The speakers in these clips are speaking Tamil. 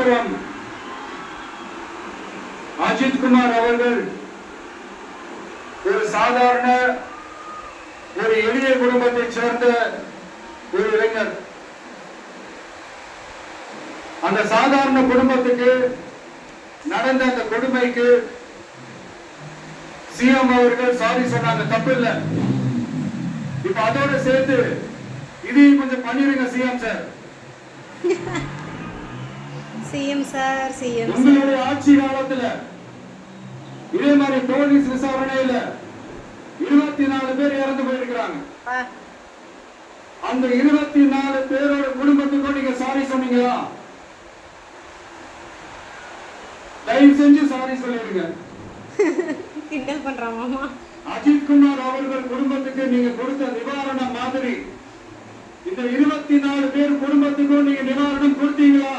அப்புறம் அஜித் குமார் அவர்கள் ஒரு சாதாரண ஒரு எளிய குடும்பத்தை சேர்ந்த ஒரு இளைஞர். அந்த சாதாரண குடும்பத்துக்கு நடந்த அந்த கொடுமைக்கு சிஎம் அவர்கள் சாரி சொன்னாங்க, தப்பு இல்ல. இப்ப அதோட சேர்த்து இதையும் கொஞ்சம் பண்ணிருங்க CM sir. CM sir, CM உங்களுடைய ஆட்சி காலத்துல இதே மாதிரி போலீஸ் விசாரணையில 24 பேர் இறந்து போயிருக்கிறாங்க. அந்த 24 பேரோட குடும்பத்துக்கும் நீங்க சாரி சொன்னீங்களா? தயவு செஞ்சு சாரி சொல்லிடுங்க. கிண்டல் பண்றான் மாமா. அஜித் குமார் அவர்கள் குடும்பத்துக்கு நீங்க கொடுத்த நிவாரணம் மாதிரி இந்த 24 பேர் குடும்பத்துக்கும் நீங்க நிவாரணம் கொடுத்தீங்களா?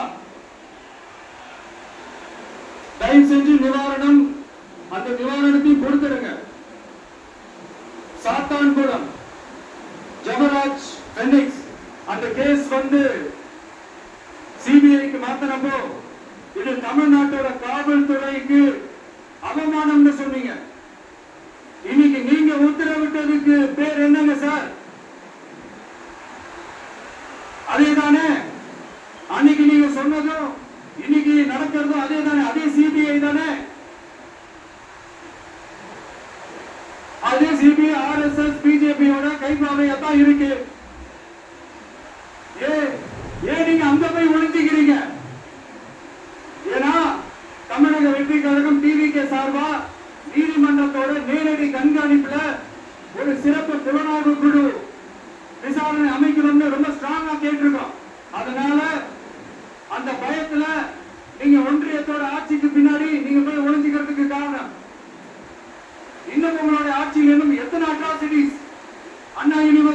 தயவு செஞ்சு நிவாரணம், அந்த நிவாரணத்தையும் கொடுத்துருங்க. சாத்தான்குளம் ஜெபராஜ் பெனிக்ஸ் அந்த கேஸ் வந்து சிபிஐக்கு மாத்தினப்போ இது தமிழ்நாட்டோட காவல்துறைக்கு அவமானம்னு சொன்னீங்க. இன்னைக்கு நீங்க உத்தரவிட்டதுக்கு பேர் என்னங்க சார்? அதேதானே அன்னைக்கு நீங்க சொன்னதும் இன்னைக்கு நடக்கிறதும் அதே தானே? அதே சிபிஐ தானே? அதே சிபிஐ ஆர்எஸ்எஸ் பிஜேபியோட கைப்பாவையத்தான் இருக்கு. ஏன் நீங்க அங்க போய் ஒளிஞ்சுக்கிறீங்க? ஏன்னா தமிழக வெற்றி கழகம் டிவிகே சார்பா நீதிமன்றத்தோட நேரடி கண்காணிப்புல ஒரு சிறப்பு புலனாய்வு குழு விசாரணை அமைக்கணும்னு ரொம்ப ஸ்ட்ராங்கா கேட்டிருக்கோம். அதனால அந்த பயத்துல நீங்க ஒன்றியத்தோட ஆட்சிக்கு பின்னாடி நீங்க போய் ஒளிஞ்சுக்கிறதுக்கு காரணம், இன்னும் உங்களுடைய ஆட்சியில் இன்னும் எத்தனை அட்ராசிட்டிஸ் அண்ணா யூனிவர்சிட்டி